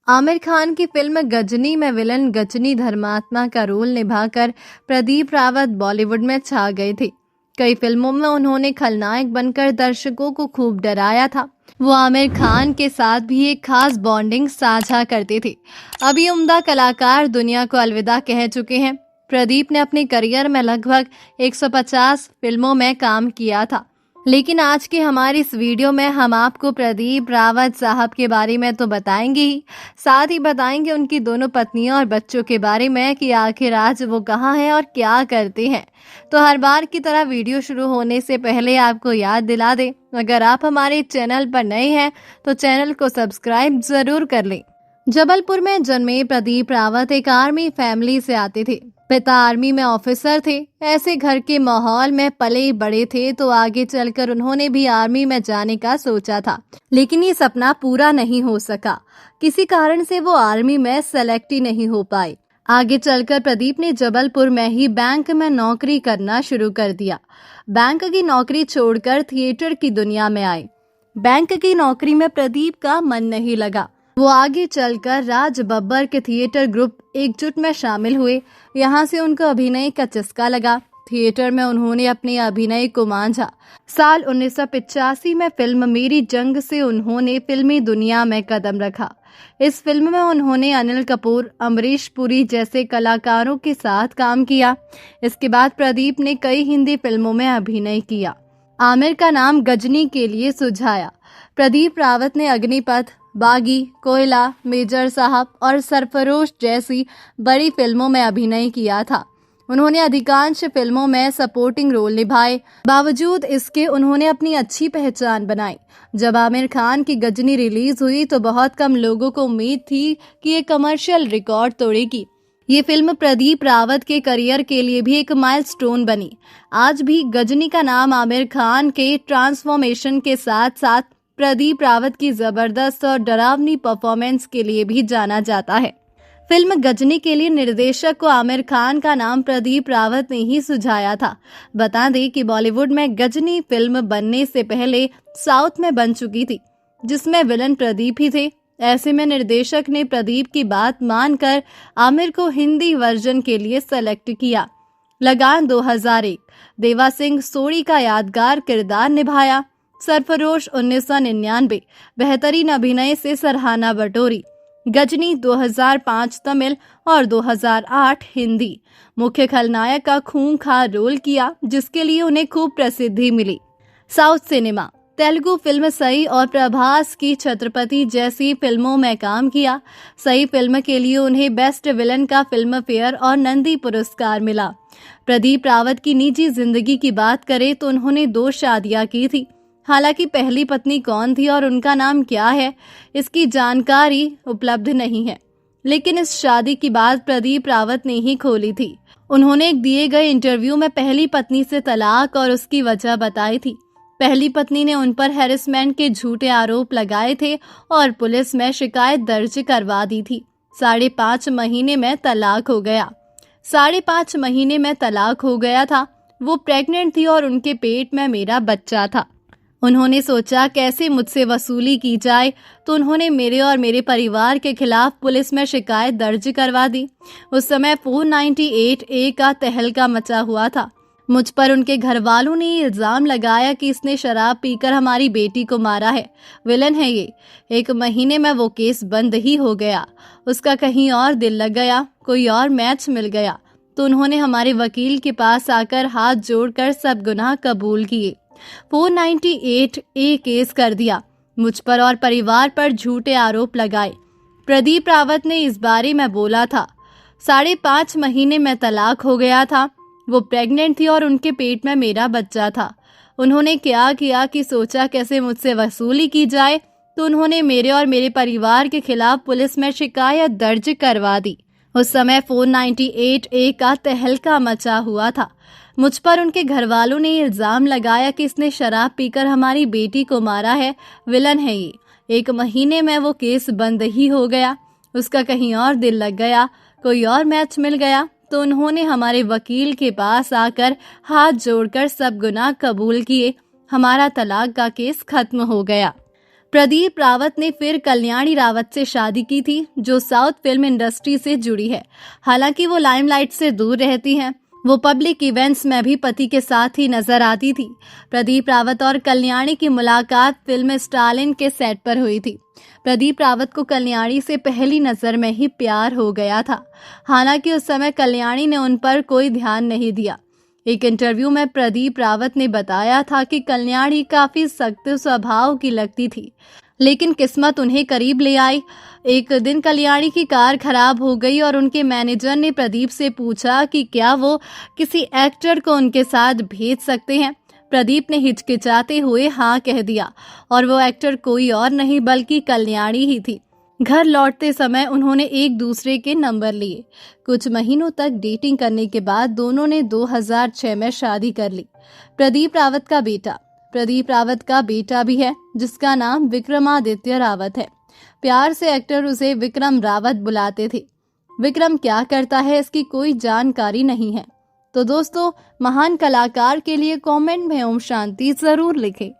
आमिर खान की फिल्म गजनी में विलन गजनी धर्मात्मा का रोल निभाकर प्रदीप रावत बॉलीवुड में छा गए थे। कई फिल्मों में उन्होंने खलनायक बनकर दर्शकों को खूब डराया था। वो आमिर खान के साथ भी एक खास बॉन्डिंग साझा करते थे। अब ये उम्दा कलाकार दुनिया को अलविदा कह चुके हैं। प्रदीप ने अपने करियर में लगभग 150 फिल्मों में काम किया था, लेकिन आज की हमारी इस वीडियो में हम आपको प्रदीप रावत साहब के बारे में तो बताएंगे ही, साथ ही बताएंगे उनकी दोनों पत्नियों और बच्चों के बारे में कि आखिर आज वो कहाँ हैं और क्या करते हैं। तो हर बार की तरह वीडियो शुरू होने से पहले आपको याद दिला दें, अगर आप हमारे चैनल पर नए हैं तो चैनल को सब्सक्राइब जरूर कर लें। जबलपुर में जन्मे प्रदीप रावत एक आर्मी फैमिली से आते थे। पिता आर्मी में ऑफिसर थे। ऐसे घर के माहौल में पले बड़े थे तो आगे चलकर उन्होंने भी आर्मी में जाने का सोचा था, लेकिन ये सपना पूरा नहीं हो सका। किसी कारण से वो आर्मी में सेलेक्ट ही नहीं हो पाए। आगे चलकर प्रदीप ने जबलपुर में ही बैंक में नौकरी करना शुरू कर दिया। बैंक की नौकरी छोड़कर थिएटर की दुनिया में आए। बैंक की नौकरी में प्रदीप का मन नहीं लगा। वो आगे चलकर राज बब्बर के थिएटर ग्रुप एकजुट में शामिल हुए। यहाँ से उनको अभिनय का चस्का लगा। थिएटर में उन्होंने अपने अभिनय को मांझा। साल 1985 में फिल्म मेरी जंग से उन्होंने फिल्मी दुनिया में कदम रखा। इस फिल्म में उन्होंने अनिल कपूर, अमरीश पुरी जैसे कलाकारों के साथ काम किया। इसके बाद प्रदीप ने कई हिंदी फिल्मों में अभिनय किया। आमिर का नाम गजनी के लिए सुझाया। प्रदीप रावत ने अग्निपथ, बागी, कोयला, मेजर साहब और सरफरोश जैसी बड़ी फिल्मों में अभिनय किया था। उन्होंने अधिकांश फिल्मों में सपोर्टिंग रोल निभाए। बावजूद इसके उन्होंने अपनी अच्छी पहचान बनाई। जब आमिर खान की गजनी रिलीज हुई तो बहुत कम लोगों को उम्मीद थी कि ये कमर्शियल रिकॉर्ड तोड़ेगी। ये फिल्म प्रदीप रावत के करियर के लिए भी एक माइलस्टोन बनी। आज भी गजनी का नाम आमिर खान के ट्रांसफॉर्मेशन के साथ साथ प्रदीप रावत की जबरदस्त और डरावनी परफॉर्मेंस के लिए भी जाना जाता है। फिल्म गजनी के लिए निर्देशक को आमिर खान का नाम प्रदीप रावत ने ही सुझाया था। बता दें कि बॉलीवुड में गजनी फिल्म बनने से पहले साउथ में बन चुकी थी, जिसमें विलन प्रदीप ही थे। ऐसे में निर्देशक ने प्रदीप की बात मानकर आमिर को हिंदी वर्जन के लिए सेलेक्ट किया। लगान 2001, देवा सिंह सोढ़ी का यादगार किरदार निभाया। सरफरोश 1999, बेहतरीन अभिनय से सराहना बटोरी। गजनी 2005 तमिल और 2008 हिंदी। मुख्य खलनायक का खूंखार रोल किया, जिसके लिए उन्हें खूब प्रसिद्धि मिली। साउथ सिनेमा, तेलुगु फिल्म सई और प्रभास की छत्रपति जैसी फिल्मों में काम किया। सई फिल्म के लिए उन्हें बेस्ट विलन का फिल्म फेयर और नंदी पुरस्कार मिला। प्रदीप रावत की निजी जिंदगी की बात करें तो उन्होंने 2 शादियां की थी। हालांकि पहली पत्नी कौन थी और उनका नाम क्या है, इसकी जानकारी उपलब्ध नहीं है, लेकिन इस शादी की बात प्रदीप रावत ने ही खोली थी। उन्होंने एक दिए गए इंटरव्यू में पहली पत्नी से तलाक और उसकी वजह बताई थी। पहली पत्नी ने उन पर हैरेसमेंट के झूठे आरोप लगाए थे और पुलिस में शिकायत दर्ज करवा दी थी। 5.5 महीने में तलाक हो गया। 5.5 महीने में तलाक हो गया था। वो प्रेग्नेंट थी और उनके पेट में मेरा बच्चा था। उन्होंने सोचा कैसे मुझसे वसूली की जाए, तो उन्होंने मेरे और मेरे परिवार के खिलाफ पुलिस में शिकायत दर्ज करवा दी। उस समय 498A का तहलका मचा हुआ था। मुझ पर उनके घर वालों ने इल्जाम लगाया कि इसने शराब पीकर हमारी बेटी को मारा है, विलन है ये। 1 महीने में वो केस बंद ही हो गया। उसका कहीं और दिल लग गया, कोई और मैच मिल गया, तो उन्होंने हमारे वकील के पास आकर हाथ जोड़कर सब गुनाह कबूल किए। 498A केस कर दिया। मुझ पर और परिवार पर झूठे आरोप लगाए। प्रदीप रावत ने इस बारे में बोला था। 5.5 महीने में तलाक हो गया था। वो प्रेग्नेंट थी और उनके पेट में मेरा बच्चा था। उन्होंने क्या किया कि सोचा कैसे मुझसे वसूली की जाए, तो उन्होंने मेरे और मेरे परिवार के खिलाफ पुलिस में शिकायत दर्ज करवा दी। उस समय 498A का तहलका मचा हुआ था। मुझ पर उनके घर वालों ने इल्जाम लगाया कि इसने शराब पीकर हमारी बेटी को मारा है, विलन है ये। 1 महीने में वो केस बंद ही हो गया। उसका कहीं और दिल लग गया, कोई और मैच मिल गया, तो उन्होंने हमारे वकील के पास आकर हाथ जोड़कर सब गुनाह कबूल किए। हमारा तलाक का केस खत्म हो गया। प्रदीप रावत ने फिर कल्याणी रावत से शादी की थी, जो साउथ फिल्म इंडस्ट्री से जुड़ी है। हालांकि वो लाइमलाइट से दूर रहती हैं। वो पब्लिक इवेंट्स में भी पति के साथ ही नजर आती थी। प्रदीप रावत और कल्याणी की मुलाकात फिल्म स्टालिन के सेट पर हुई थी। प्रदीप रावत को कल्याणी से पहली नजर में ही प्यार हो गया था। हालांकि उस समय कल्याणी ने उन पर कोई ध्यान नहीं दिया। एक इंटरव्यू में प्रदीप रावत ने बताया था कि कल्याणी काफी सख्त स्वभाव की लगती थी, लेकिन किस्मत उन्हें करीब ले आई। एक दिन कल्याणी की कार खराब हो गई और उनके मैनेजर ने प्रदीप से पूछा कि क्या वो किसी एक्टर को उनके साथ भेज सकते हैं। प्रदीप ने हिचकिचाते हुए हाँ कह दिया और वो एक्टर कोई और नहीं बल्कि कल्याणी ही थी। घर लौटते समय उन्होंने एक दूसरे के नंबर लिए। कुछ महीनों तक डेटिंग करने के बाद दोनों ने 2006 में शादी कर ली। प्रदीप रावत का बेटा भी है, जिसका नाम विक्रमादित्य रावत है। प्यार से एक्टर उसे विक्रम रावत बुलाते थे। विक्रम क्या करता है इसकी कोई जानकारी नहीं है। तो दोस्तों, महान कलाकार के लिए कमेंट में ओम शांति जरूर लिखें।